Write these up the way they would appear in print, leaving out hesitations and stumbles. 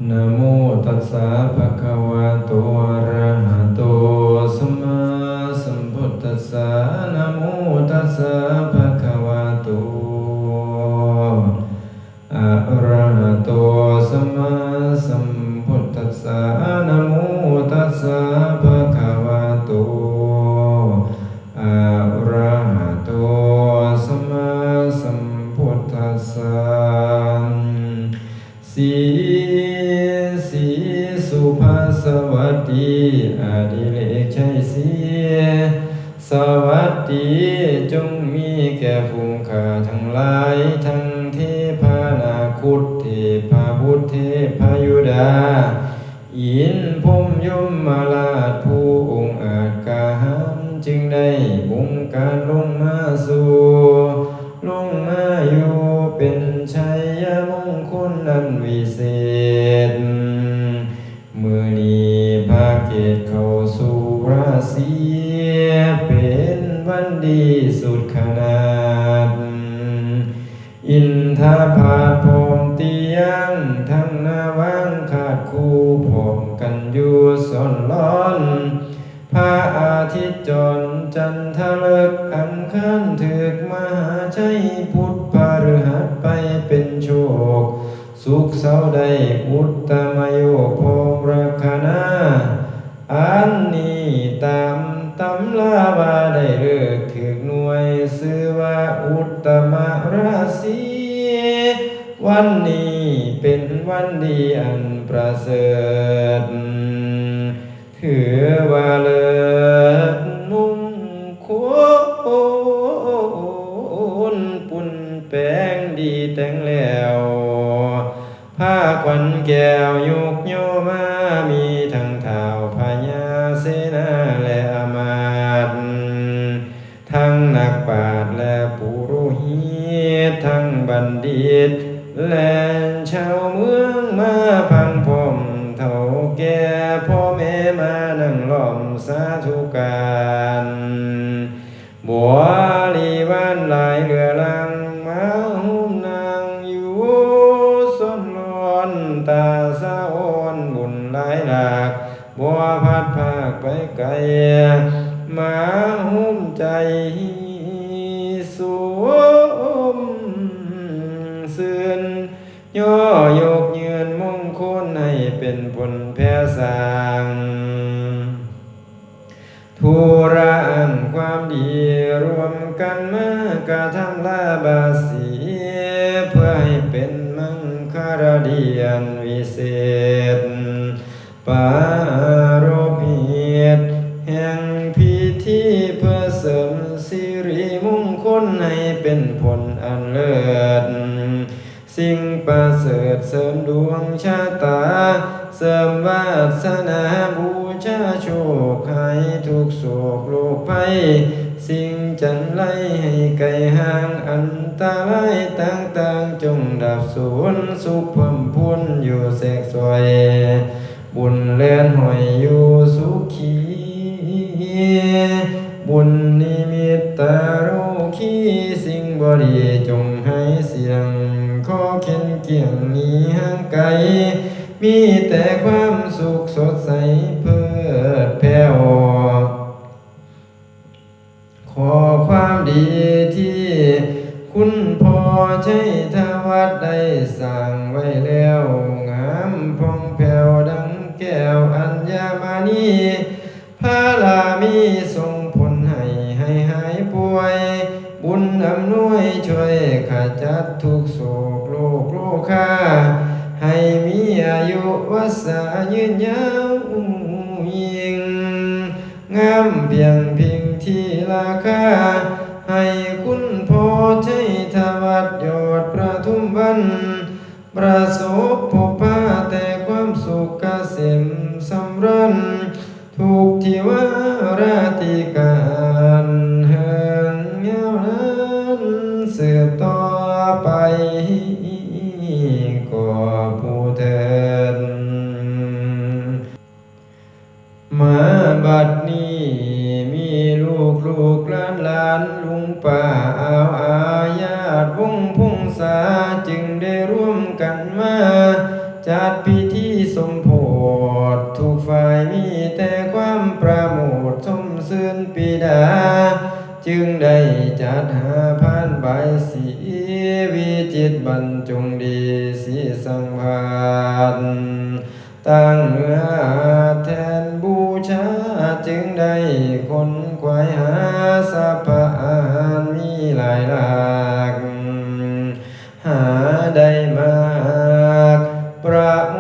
นะโมตัสสะภะคะวะโตอะระหะโตสัมมาสัมพุทธัสสะนะโมตัสสะภะคะวะโตอะระหะโตสัมมาสัมพุทธัสสะนะโมตัสสะภะคะวะโตอะระหะโตสัมมาสัมพุทธัสสะสีสุภาสวัสดีอดิเรกชัยศรีสวัสดีจงมีแก่ฝูงข้าทั้งหลายทั้งเทพานาคุตเทพบุตรเทพยุดาอินพรหมยมมาลาชผู้องค์อาจกาหารจึงได้บงการลงมาอยู่เป็นชัยมงคลนันวิเศษมือนี้ภาคเกตเข้าสู่ราศีเป็นวันดีสุดขนาดอินทผาพรหมติยังทั้งนาวังขาดคู่พร้อมกันอยู่ซ่อนล้อนพระอาทิตย์จรจันทฤกษ์อังคารถึกมหาชัยพุทธพฤหัสไปเป็นโชคสุขเสาร์ใดอุตตมโยพรรักนาอันนี้ตามตำราว่าได้เลิกถึกหน่วยชื่อว่าอุตตมราศีวันนี้เป็นวันดีอันประเสริฐถือว่าเลิศมงคลปุ่นแป้งดีแต่งแล้วผ้าขวัญแก้วยกโยมามีทั้งเท้าพญาเสนาและอามาตย์ทั้งนักปราชญ์และปุโรหิตทั้งบัณฑิตและชาวเมืองมาพังพรมเท่าแก่พ่อแม่มานั่งล้อมสาธุการบัวลีวานหลายเรือลังมาหุ้มนางอยู่ส้นล้อนตาสะอ่อนบุญหลายหลากบัวพัดภาคไปไกลมาหุ้มใจสวมซื่นย่อยกยืนมงคลให้เป็นผลแผ่สร้างทุระอันความดีรวมกันมากระทำลาบาสีเพื่อให้เป็นมังคารดีอันวิเศษปารภเหตุแห่งพิธีเพื่อเสริมสิริมงคลให้เป็นผลอันเลิศสิ่งประเสริฐเสริมดวงชะตาเสริมวาสนาบูชาโชคให้ทุกโศกโรคภัยสิ่งจันไรให้ไกลห่างอันตรายต่างๆจงดับสูญสุขเพิ่มพูนอยู่แสกสวยบุญเลื่อนหอยอยู่สุขีบุญนิมิตตาโรคีสิ่งบดีจงให้เสียงขอเข็นเกี่ยงหนีห่างไกลมีแต่ความสุขสดใสเพิดแผ่วขอความดีที่คุณพ่อใช้ทวัดได้สร้างไว้แล้วงามผ่องแผ้วดังแก้วอัญมณีพระลามีทรงผลให้หายป่วยบุญอำนวยช่วยขจัดทุกโศกโรคโรคาให้มีอายุวัสายืนยาวยิ่งงามเพียงพิงที่ราคาให้คุณพ่อใช้ทวัดยอดประทุมวันประสบพบพาแต่ความสุขเกษมสำราญทุกที่ว่าราติการเฮิงยาวนานสืบต่อไปก็ผู้เถิดมาบัดนี้มีลูกหลานลุงป้าอาญาติวงพงษาจึงได้ร่วมกันมา จัดพิธีสมโภชทุกฝ่ายมีแต่ความประโมทสมซื่นปีดาจึงได้จัดหาพานใบายสีวิจิตรบรรจงดีสีสังวานตั้งเนื้อแทนบูชาจึงได้คนควายหาสัพพะอาหารมีหลายหลากหาได้มากประม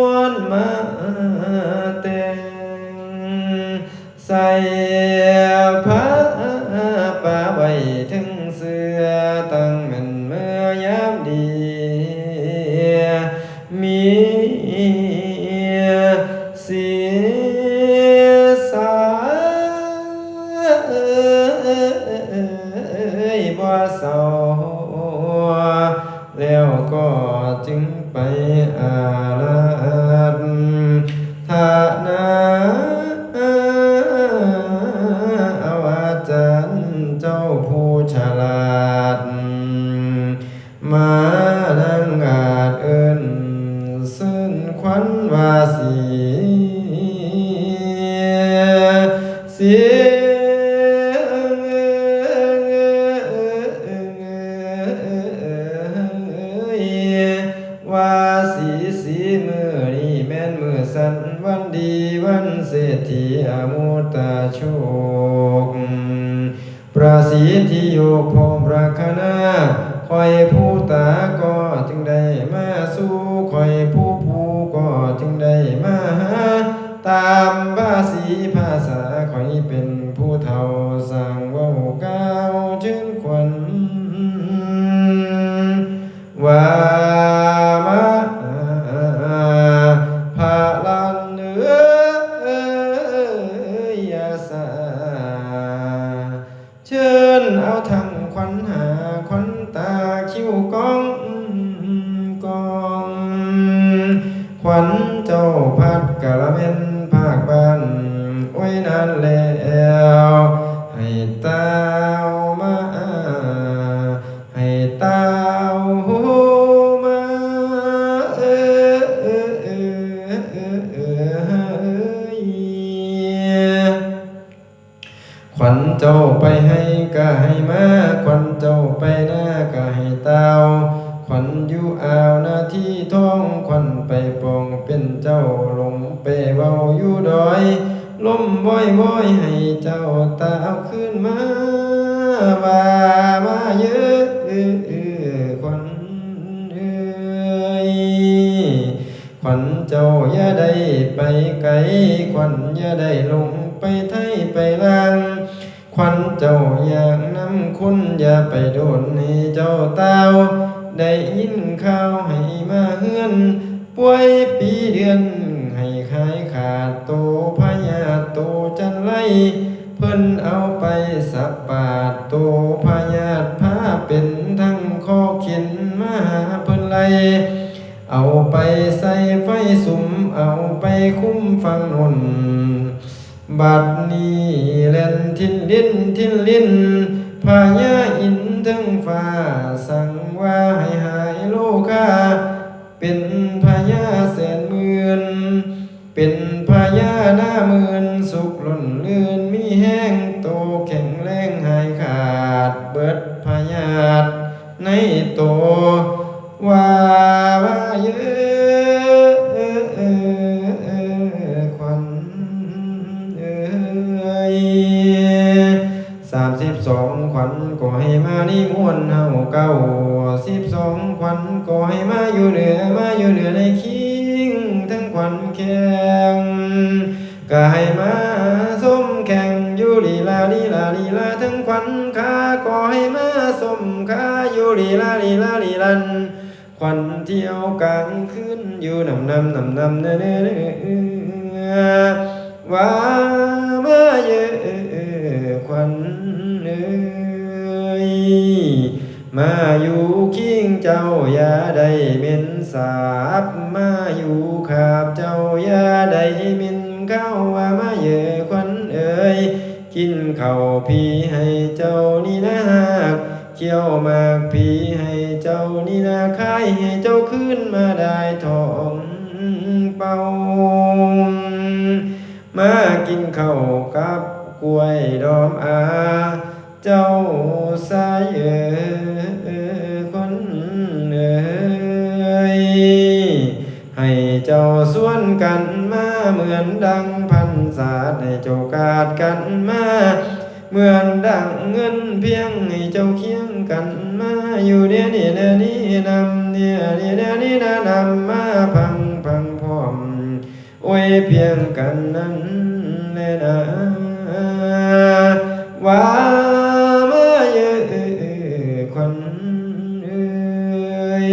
วลมาแต่งใส่ผ้าป่าไว้ถึงเสื้อตั้งแม่นเมื่อยามดีมีเสียสายบ่เศร้าแล้วก็จึงไปอาราธทานาเอาอาจารย์เจ้าผู้ฉลาดมาดังอาจเอิ้นซึ่งขวัญว่าเสียว่าสีมือนี่แม่นมือสันวันดีวันเศรษฐีอมุตตาโชคประสิทธิโยพรหมราคณาคอยผู้ตาก็จึงได้มาสู่คอยผู้ก็จึงได้มาหาตามภาษีภาษาคอยเป็นผู้เฒ่าสร้างเว้าก้าวชื่นขวัญว่ามาพาลันเอยาสาเชิญเอาทั้งขวัญหาขวัญตาคิ้วกองขวัญเจ้าพัดกะละเม็นภาคบ้านโอ้ยนานแล้วให้ตาวมาให้ตาวมาขวัญเจ้าไปให้ก็ให้มาขวัญเจ้าไปหน้าก็ให้ตาวขวัญอยู่อ่าวนาที่ท้องขวัญไปปองเป็นเจ้าลงไปเว้าอยู่ดอยลมว้อยให้เจ้าตาเอาขึ้นมาว่ามาเยอะขวัญขวัญเจ้าอย่าได้ไปไกลขวัญอย่าได้ลงไปไทยไปลางขวัญเจ้าอย่างน้ำคุณอย่าไปโดนให้เจ้าเต้าได้ยินข่าวให้มาเฮือนป่วยปีเดือนให้ขายขาดโตพญาโตจันไลเพิ่นเอาไปสับปาดโตพญาพาเป็นทั้งข้อเขียนมาหาเพิ่นไลเอาไปใส่ไฟสุมเอาไปคุ้มฟังนนบัดนี้เล่นทินลิ้นพญาอินทั้งฟ้าสั่งว่าให้หายโลกาเป็นพญาแสนหมื่นเป็นพญาหน้าหมื่นสุขล้นเลื่อนมีแห้งโตแข็งแรงหายขาดเบิดพญาตในโตว่าเยอะขวัญ32ขวัญก็ให้มานิมนต์เฮาเก้า12ขวัญก็ให้มาอยู่เหนือในคิงทั้งขวัญแข็งก็ให้มาสมแข่งอยู่ลีลาทั้งขวัญขาก็ให้มาสมขาอยู่ลีลาลันขวัญเที่ยวกลางคืนอยู่นำเนื้อว่ามาเยอะขวัญมาอยู่คิงเจ้าอย่าได้เม็นสาบมาอยู่ขาบเจ้าอย่าได้มินเข้าว่ามาเยอะขวัญเอ่ยกินข้าวพี่ให้เจ้านี่นะเคี้ยวมากพี่ให้เจ้า นี่นาคายให้เจ้าขึ้นมาได้ทองเป่ามากินข้าวกับกล้วยดอมอาเจ้าสายคนเอ่ยให้เจ้าสวนกันมาเหมือนดังพันศาสตร์ให้เจ้ากาดกันมาเหมือนดังเงินเพียงให้เจ้าเคียงกันมาอยู่เดี๋ยวนี้เดี๋ยวนี้นำเดี๋ยวนี้เดี๋ยวนี้นำมาพังพร้อมโอ้ยเพียงกันนั้นเลยนะว่ามาเยอะคนเอ้ย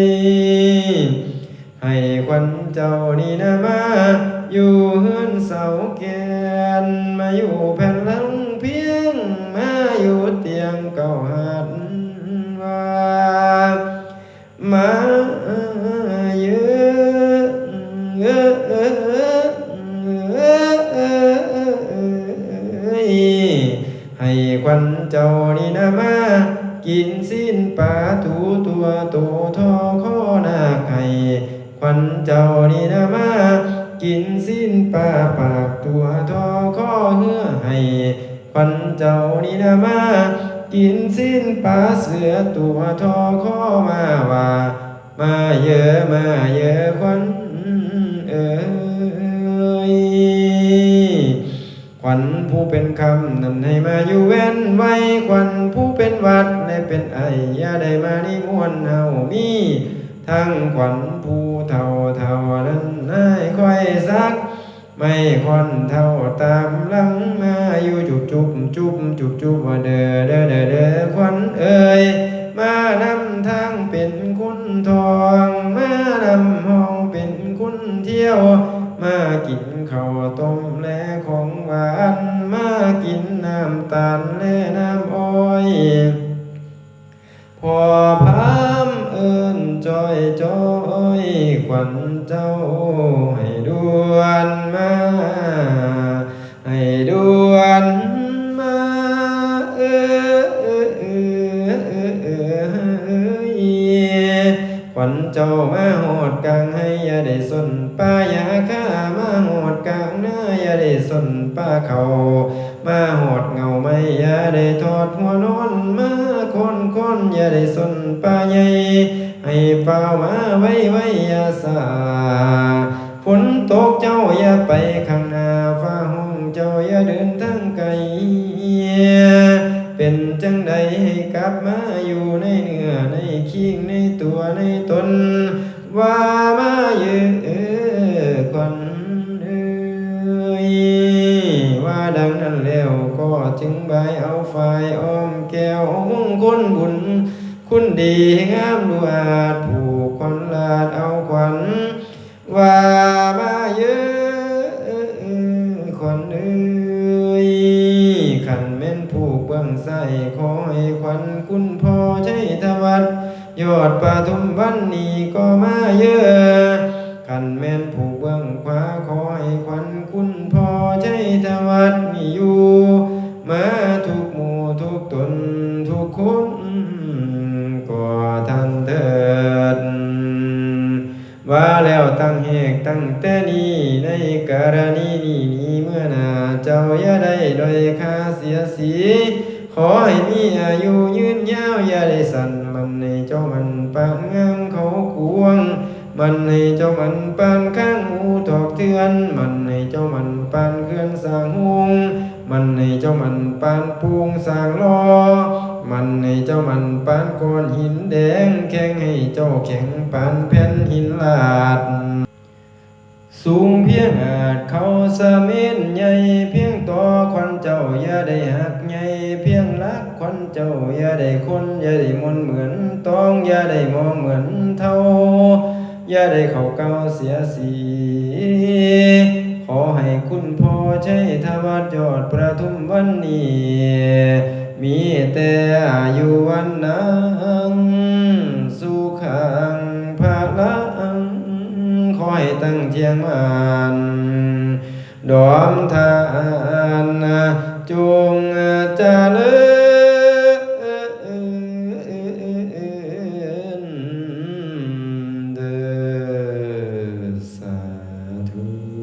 ให้ควันเจ้านี่นะมาอยู่เฮือนเสาแกนมาอยู่แผ่นหลังเพียงมาอยู่เตียงเก่าหัดว่ามาเยอะให้ควันเจ้านี่นะมากินสิ้นปลาถูตัวโตทอข้อนาไข่ควันเจ้านี่นะมากินสิ้นปลาปากตัวทอข้อเหือให้ควันเจ้านี่นะมากินสิ้นปลาเสือตัวทอข้อมาว่ามาเยอะควันเอ๋ยขวัญผู้เป็นคำนั้นให้มาอยู่เว้นไว้ขวัญผู้เป็นวัดได้เป็นไออย่าได้มานิมนต์เฮามีทั้งขวัญผู้เท่านั้นให้ค่อยซักไม่ควันเท่าตามหลังมาอยู่จุบว่าเด้อขวัญเอ่ยมานำทางเป็นคุณทองมานำห้องเป็นคุณเที่ยวมากินข้าวต้มและของหวานมากินน้ำตาลและน้ำอ้อยพอพามเอิ้นจอยขวัญเจ้าให้ด่วนมาให้ด่วนมาขวัญเจ้ามาโหดกลางให้อย่าได้สนป้าอย่าข้ามาโหดกลางหน้าอย่าได้สนป้าเขามาโหดเงาไม่อย่าได้ทอดหัวนอนมาคนอย่าได้สนป้าใหญ่ให้เปล่ามาไว้อย่าสาฝนตกเจ้าอย่าไปข้างหน้าฟ้าห้องเจ้าอย่าเดินทางไกลเป็นจังใดให้กลับมาอยู่ในเนื้อในขี้งในตัวในตนว่ามาเยอะควันเอ้ยว่าดังนั้นแล้วก็จึงบายเอาฝ่ายอ้อมแก้วมงคลบุญคุณดีงามดูอาจผูกควันลาดเอาขวัญว่ามาเยอะควันเอ้ยขันแม่นผูกเบื้องใส่ขอให้ขวัญคุณพ่อใช้ทวัดยอดปฐมวันนี้ก็มาเยอะขันแม่นผูกเบื้องขวาขอให้ขวัญคุณพ่อใช้ทวัดนี่อยู่มาทุกหมู่ทุกตนทุกคนก็ทันเถิดว่าแล้วตั้งเหตุตั้งแต่นี้ในกรณีนี้เมื่อหน้าเจ้าอย่าได้ด้อยค่าเสียสีขอให้มีอายุยืนยาวอย่าได้สั่นมันให้เจ้ามันปานงามเขากวงมันให้เจ้ามันปานข้างหูถอกเทือนมันให้เจ้ามันปานเคลื่อนสร้างหงมันให้เจ้ามันปานปูงสร้างล้อมันให้เจ้ามันปานก้อนหินแดงแข็งให้เจ้าแข็งปานแผ่นหินลาดสูงเพียงอาจเขาสะเม็นใหญ่เพียงต่อควันเจ้าอย่าได้หักใหญ่เพียงรักควันเจ้าอย่าได้คนอย่าได้มนเหมือนต้องอย่าได้มองเหมือนเท่าอย่าได้เข้าเก้าเสียสีขอให้คุณพ่อใช้ทวัดยอดประทุมวันนี้มีแต่อายุวันนั้นสุขังภาลังขอให้ตั้งเทียงมันดอมทานจงเจริญ ธุ